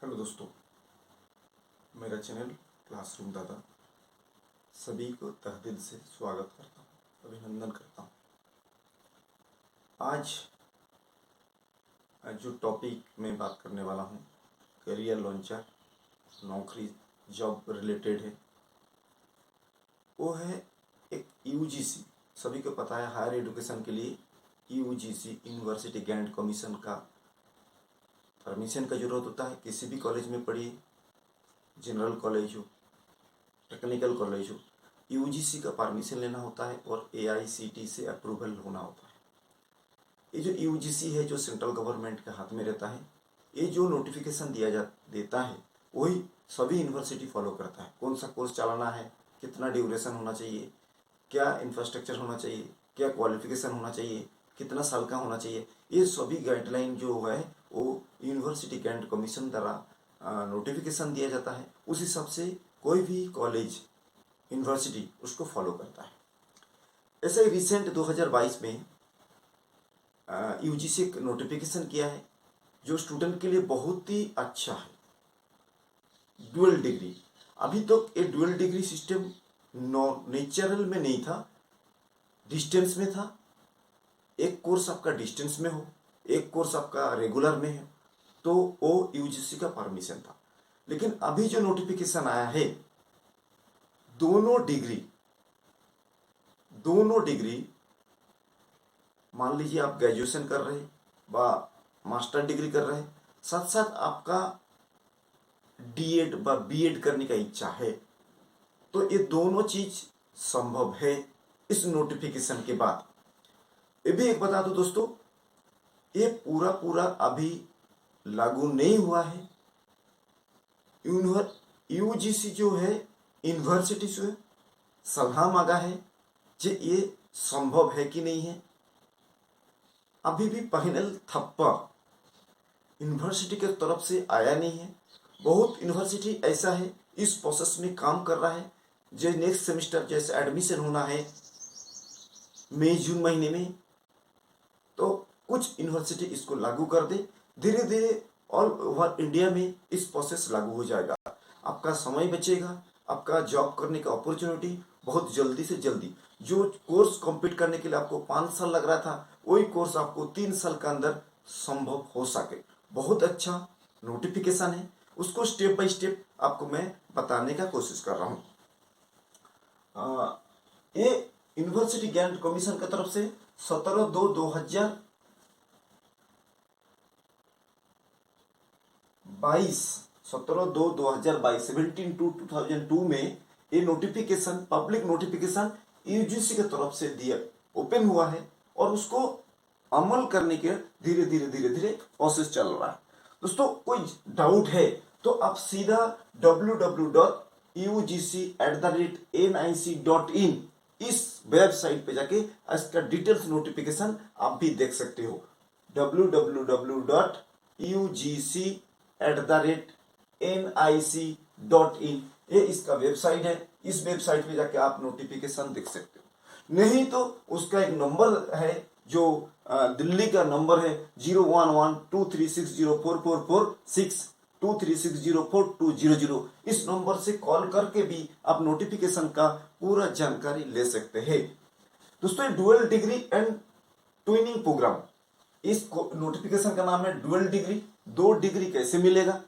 Hello दोस्तों, मेरा channel classroom दादा सभी को तहे दिल से स्वागत करता हूँ, अभिनंदन करता हूँ। आज जो टॉपिक मैं बात करने वाला हूँ करियर लॉन्चर, नौकरी जॉब रिलेटेड है, वो है एक यूजीसी। सभी को पता है हायर एजुकेशन के लिए यूजीसी यूनिवर्सिटी ग्रांट कमीशन का परमिशन का ज़रूरत होता है। किसी भी कॉलेज में पढ़िए, जनरल कॉलेज हो, टेक्निकल कॉलेज हो, यूजीसी का परमिशन लेना होता है और एआईसीटी से अप्रूवल होना होता है। ये जो यूजीसी है जो सेंट्रल गवर्नमेंट के हाथ में रहता है, ये जो नोटिफिकेशन देता है वही सभी यूनिवर्सिटी फॉलो करता है। कौन सा कोर्स चलाना है, कितना ड्यूरेशन होना चाहिए, क्या इंफ्रास्ट्रक्चर होना चाहिए, क्या क्वालिफिकेशन होना चाहिए, कितना साल का होना चाहिए, ये सभी गाइडलाइन जो है वो यूनिवर्सिटी ग्रांट कमीशन द्वारा नोटिफिकेशन दिया जाता है। उस हिसाब से कोई भी कॉलेज यूनिवर्सिटी उसको फॉलो करता है। ऐसे ही रिसेंट 2022 में यूजीसी एक नोटिफिकेशन किया है जो स्टूडेंट के लिए बहुत ही अच्छा है, ड्यूअल डिग्री। अभी तो ये ड्यूअल डिग्री सिस्टम नेचुरल में नहीं था, डिस्टेंस में था। एक कोर्स आपका डिस्टेंस में हो, एक कोर्स आपका रेगुलर में है, तो वो यूजीसी का परमिशन था। लेकिन अभी जो नोटिफिकेशन आया है, दोनों डिग्री मान लीजिए आप ग्रेजुएशन कर रहे हैं व मास्टर डिग्री कर रहे हैं, साथ साथ आपका डीएड व बीएड करने का इच्छा है, तो ये दोनों चीज संभव है इस नोटिफिकेशन के बाद। ये भी एक बता दो दोस्तों, ये पूरा अभी लागू नहीं हुआ है। यूजीसी जो है यूनिवर्सिटी से सलाह मांगा है कि ये संभव है कि नहीं है। अभी भी फाइनल थप्पा यूनिवर्सिटी की तरफ से आया नहीं है। बहुत यूनिवर्सिटी ऐसा है इस प्रोसेस में काम कर रहा है, जो नेक्स्ट सेमेस्टर जैसे एडमिशन होना है मई जून महीने में, तो कुछ यूनिवर्सिटी इसको लागू कर दे। धीरे धीरे ऑल ओवर इंडिया में इस प्रोसेस लागू हो जाएगा। आपका समय बचेगा, आपका जॉब करने का अपॉर्चुनिटी बहुत जल्दी से जल्दी। जो कोर्स कंप्लीट करने के लिए आपको 5 साल लग रहा था, वही कोर्स आपको 3 साल के अंदर संभव हो सके। बहुत अच्छा नोटिफिकेशन है, उसको स्टेप बाय स्टेप आपको मैं बताने का कोशिश कर रहा हूँ। ये यूनिवर्सिटी ग्रांट कमीशन की तरफ से 17/2/2022 17/2/2002 में ये नोटिफिकेशन, पब्लिक नोटिफिकेशन यूजीसी की तरफ से दिया ओपन हुआ है और उसको अमल करने के धीरे धीरे प्रोसेस चल रहा है। दोस्तों कोई डाउट है तो आप सीधा www.ugc@nic.in इस वेबसाइट पे जाके इसका डिटेल्स नोटिफिकेशन आप भी देख सकते हो। www.ugc@nic.in ये इसका वेबसाइट है। इस वेबसाइट पे जाके आप नोटिफिकेशन देख सकते हो। नहीं तो उसका एक नंबर है जो दिल्ली का नंबर है 01123604446 23604200। इस नंबर से कॉल करके भी आप नोटिफिकेशन का पूरा जानकारी ले सकते हैं। दोस्तों dual degree and twinning programme, इस नोटिफिकेशन का नाम है डुअल डिग्री। 2 डिग्री कैसे मिलेगा,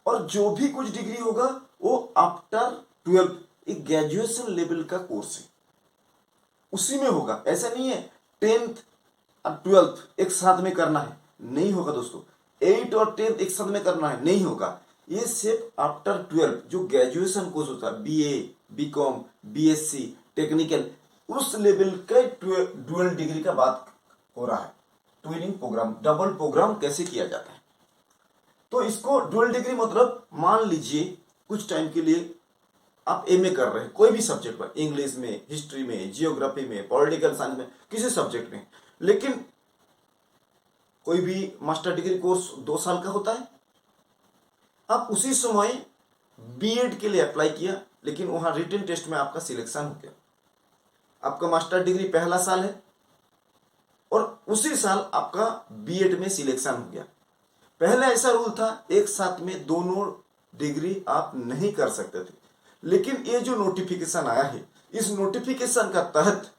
और जो भी कुछ डिग्री होगा वो आफ्टर 12 एक ग्रेजुएशन लेवल का कोर्स है, उसी में होगा। ऐसा नहीं है 10th और 12th एक साथ में करना है, नहीं होगा दोस्तों। 8 और 10th एक साथ में करना है, नहीं होगा। ये सिर्फ आफ्टर 12 जो ग्रेजुएशन कोर्स होता है, बीए, बीकॉम, बीएससी, टेक्निकल, उस लेवल के डुअल डिग्री का बात हो रहा है। ट्विनिंग प्रोग्राम, डबल प्रोग्राम कैसे किया जाता है। तो इसको डुअल डिग्री मतलब मान लीजिए कुछ टाइम के लिए आप एमए कर रहे हैं कोई भी सब्जेक्ट पर, इंग्लिश में, हिस्ट्री में, जियोग्राफी में, पॉलिटिकल साइंस में, किसी सब्जेक्ट में, लेकिन कोई भी मास्टर डिग्री कोर्स 2 साल का होता है। आप उसी समय बीएड के लिए अप्लाई किया, लेकिन वहां रिटन टेस्ट में आपका सिलेक्शन हो गया, आपका मास्टर डिग्री पहला साल है और उसी साल आपका बीएड में सिलेक्शन हो गया। पहले ऐसा रूल था, एक साथ में दोनों डिग्री आप नहीं कर सकते थे, लेकिन ये जो नोटिफिकेशन आया है, इस नोटिफिकेशन का तहत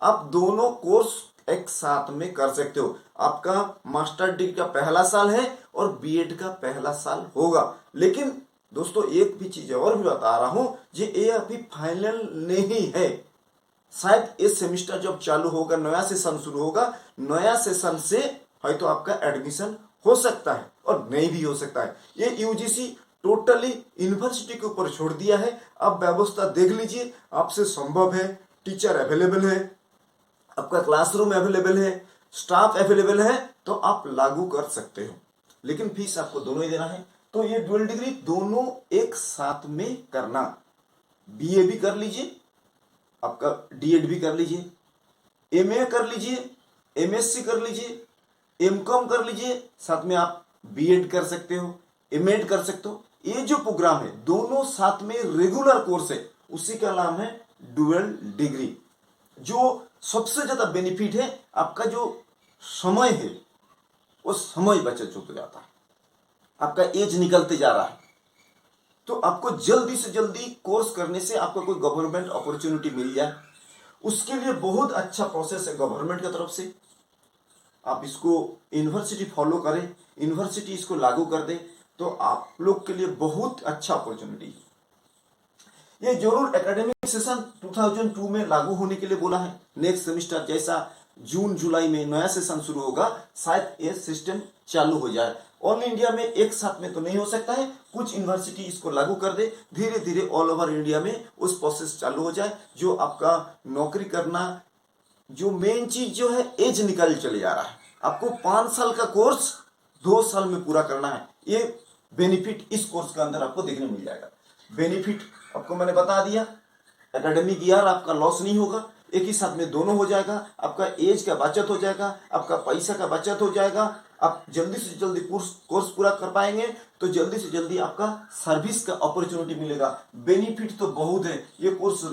आप दोनों कोर्स एक साथ में कर सकते हो। आपका मास्टर डिग्री का पहला साल है और बीएड का पहला साल होगा। लेकिन दोस्तों एक भी चीज और भी बता रहा हूं, ये अभी फाइनल नहीं है। शायद इस सेमिस्टर जब चालू होगा, नया सेशन शुरू होगा, नया सेशन से है तो आपका एडमिशन हो सकता है और नहीं भी हो सकता है। ये यूजीसी टोटली यूनिवर्सिटी के ऊपर छोड़ दिया है। अब व्यवस्था देख लीजिए, आपसे संभव है, टीचर अवेलेबल है, आपका क्लासरूम अवेलेबल है, स्टाफ अवेलेबल है, तो आप लागू कर सकते हो। लेकिन फीस आपको दोनों ही देना है। तो ये डुअल डिग्री दोनों एक साथ में करना, बीए भी कर लीजिए, आपका डीएड भी कर लीजिए, एमए कर लीजिए, एमएससी कर लीजिए, एमकॉम कर लीजिए, साथ में आप बीएड कर सकते हो, एमएड कर सकते हो। ये जो प्रोग्राम है दोनों साथ में रेगुलर कोर्स है, उसी का नाम है डुअल डिग्री। जो सबसे ज्यादा बेनिफिट है, आपका जो समय है वो समय बचत होता जाता है, आपका एज निकलते जा रहा है। तो आपको जल्दी से जल्दी कोर्स करने से आपको कोई गवर्नमेंट अपॉर्चुनिटी मिल जाए, उसके लिए बहुत अच्छा प्रोसेस है गवर्नमेंट की तरफ से। आप इसको यूनिवर्सिटी फॉलो करें, यूनिवर्सिटी इसको लागू कर दे, तो आप लोग के लिए बहुत अच्छा अपॉर्चुनिटी है। ये जरूर एकेडमिक सेशन 2002 में लागू होने के लिए बोला है। नेक्स्ट सेमिस्टर जैसा जून जुलाई में नया सेशन शुरू होगा, शायद ये सिस्टम चालू हो जाए। ऑल इंडिया में एक साथ में तो नहीं हो सकता है, कुछ यूनिवर्सिटी इसको लागू कर दे, धीरे धीरे ऑल ओवर इंडिया में उस प्रोसेस चालू हो जाए। जो आपका नौकरी करना, जो मेन चीज जो है, एज निकल चले जा रहा है। आपको 5 साल का कोर्स 2 साल में पूरा करना है। ये बेनिफिट इस कोर्स के अंदर आपको देखने मिल जाएगा। बेनिफिट आपको मैंने बता दिया, एकेडमिक ईयर आपका लॉस नहीं होगा, एक ही साथ में दोनों हो जाएगा। आपका एज का बचत हो जाएगा, आपका पैसा का बचत हो जाएगा, आप जल्दी से जल्दी कोर्स पूरा कर पाएंगे, तो जल्दी से जल्दी आपका सर्विस का अपॉर्चुनिटी मिलेगा। बेनिफिट तो बहुत है। ये कोर्स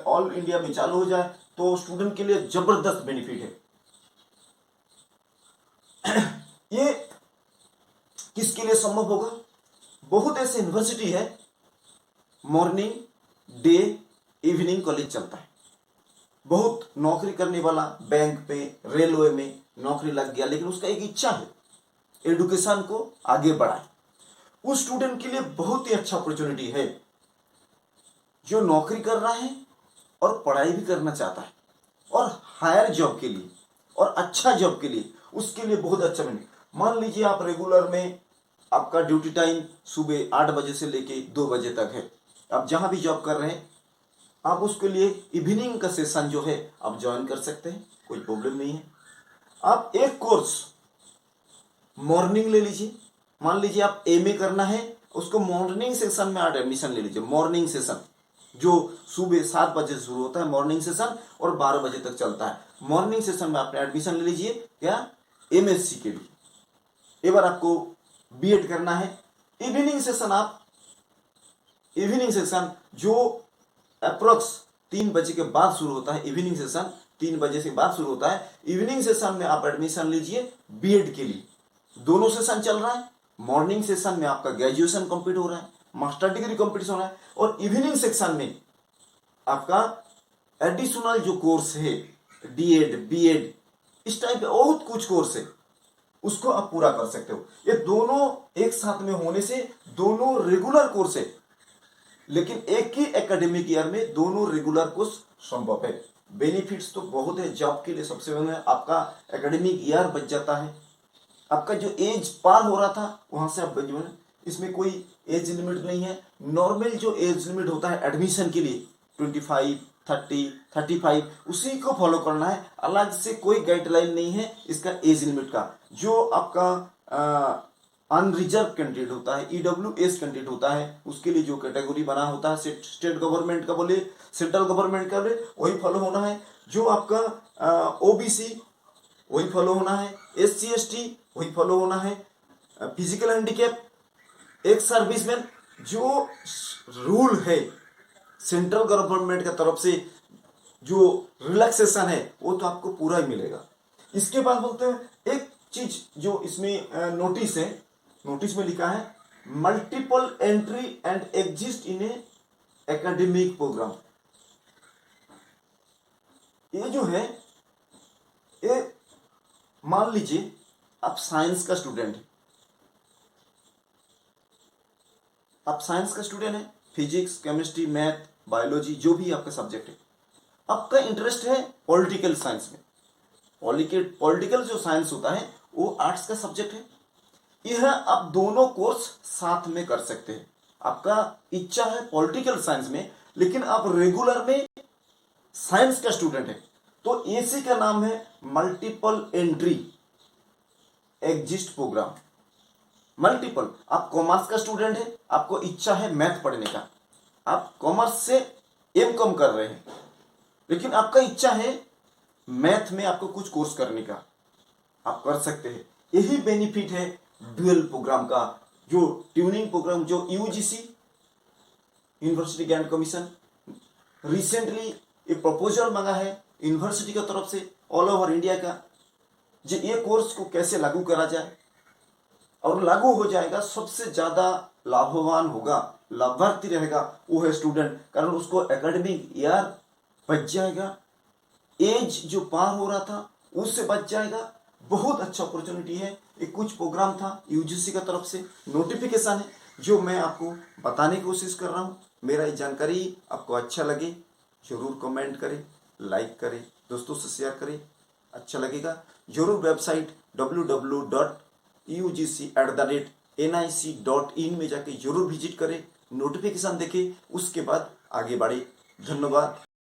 ऑल इंडिया में चालू हो जाए तो स्टूडेंट के लिए जबरदस्त बेनिफिट है। ये किसके लिए संभव होगा? बहुत ऐसे यूनिवर्सिटी है, मॉर्निंग, डे, इवनिंग कॉलेज चलता है। बहुत नौकरी करने वाला बैंक पे, रेलवे में नौकरी लग गया, लेकिन उसका एक इच्छा है एजुकेशन को आगे बढ़ाए, उस स्टूडेंट के लिए बहुत ही अच्छा अपॉर्चुनिटी है। जो नौकरी कर रहा है और पढ़ाई भी करना चाहता है और हायर जॉब के लिए और अच्छा जॉब के लिए, उसके लिए बहुत अच्छा बने। मान लीजिए आप रेगुलर में, आपका ड्यूटी टाइम सुबह 8 बजे से लेके 2 बजे तक है, आप जहां भी जॉब कर रहे हैं, आप उसके लिए इवनिंग का सेशन जो है आप ज्वाइन कर सकते हैं, कोई प्रॉब्लम नहीं है। आप एक कोर्स मॉर्निंग ले लीजिए, मान लीजिए आप एमए करना है, उसको मॉर्निंग सेशन में आप एडमिशन ले लीजिए। मॉर्निंग सेशन जो सुबह 7 बजे से शुरू होता है मॉर्निंग सेशन और 12 बजे तक चलता है, मॉर्निंग सेशन में आपने एडमिशन ले लीजिए। क्या? एमएससी के लिए। एक बार आपको बीएड करना है, इवनिंग सेशन आप, इवनिंग सेशन जो अप्रोक्स 3 बजे के बाद शुरू होता है, इवनिंग सेशन 3 बजे से बाद शुरू होता है, इवनिंग सेशन में आप एडमिशन लीजिए बीएड के लिए। दोनों सेशन चल रहा है, मॉर्निंग सेशन में आपका ग्रेजुएशन कंप्लीट हो रहा है, मास्टर डिग्री कंप्लीट हो रहा है, और इवनिंग सेक्शन में आपका एडिशनल जो कोर्स है, डीएड, बीएड, इस टाइप के बहुत कुछ कोर्स है, उसको आप पूरा कर सकते हो। ये दोनों एक साथ में होने से दोनों रेगुलर कोर्स है, लेकिन एक ही एकेडमिक ईयर में दोनों रेगुलर कोर्स संभव है। बेनिफिट्स तो बहुत है। जॉब के लिए सबसे पहले आपका एकेडमिक ईयर बच जाता है, आपका जो एज पार हो रहा था वहां से आप बच जाए। इसमें कोई एज लिमिट नहीं है। नॉर्मल जो एज लिमिट होता है एडमिशन के लिए 25, 30, 35, उसी को फॉलो करना है। अलग से कोई गाइडलाइन नहीं है इसका एज लिमिट का। जो आपका अनरिजर्व कैंडिडेट होता है, ईडब्ल्यूएस कैंडिडेट होता है, उसके लिए जो कैटेगरी बना होता है, स्टेट गवर्नमेंट का बोले, सेंट्रल गवर्नमेंट का बोले, वही फॉलो होना है। जो आपका ओबीसी वही फॉलो होना है, एससी एसटी वही फॉलो होना है, फिजिकल हैंडीकैप, एक सर्विसमैन, जो रूल है सेंट्रल गवर्नमेंट की तरफ से जो रिलैक्सेशन है वो तो आपको पूरा ही मिलेगा। इसके बाद बोलते हैं एक चीज जो इसमें नोटिस है, नोटिस में लिखा है multiple entry and exist in a academic programme. ये जो है, ये मान लीजिए आप साइंस का स्टूडेंट है, आप साइंस का स्टूडेंट है, फिजिक्स, केमिस्ट्री, मैथ, बायोलॉजी, जो भी आपका सब्जेक्ट है, आपका इंटरेस्ट है पॉलिटिकल साइंस में। पॉलिटिकल जो साइंस होता है वो आर्ट्स का सब्जेक्ट है। यह आप दोनों कोर्स साथ में कर सकते हैं। आपका इच्छा है पॉलिटिकल साइंस में, लेकिन आप रेगुलर में साइंस का स्टूडेंट है, तो इसी का नाम है multiple entry exist programme. Multiple, आप कॉमर्स का स्टूडेंट है, आपको इच्छा है मैथ पढ़ने का, आप कॉमर्स से एम.कॉम कर रहे हैं, लेकिन आपका इच्छा है मैथ में आपको कुछ कोर्स करने का, आप कर सकते हैं। यही बेनिफिट है ड्यूअल प्रोग्राम का। जो ट्यूनिंग प्रोग्राम जो UGC, university grant commission, recently ये प्रपोजल मांगा है यूनिवर्सिटी की तरफ से ऑल ओवर इंडिया का, जो ये कोर्स को कैसे लागू करा जाए, और लागू हो जाएगा, सबसे ज्यादा लाभवान होगा, लाभार्थी रहेगा वो है स्टूडेंट, कारण उसको एकेडमिक ईयर बच जाएगा, एज जो पार हो रहा था उससे बच जाएगा। बहुत अच्छा अपॉर्चुनिटी है। एक कुछ प्रोग्राम था यूजीसी की तरफ से, नोटिफिकेशन है जो मैं आपको बताने की कोशिश कर रहा हूँ। मेरा ये जानकारी आपको अच्छा लगे जरूर कमेंट करें, लाइक करें, दोस्तों से शेयर करें। अच्छा लगेगा जरूर वेबसाइट www.ugc@nic.in में जाके जरूर विजिट करें, नोटिफिकेशन देखें, उसके बाद आगे बढ़े। धन्यवाद।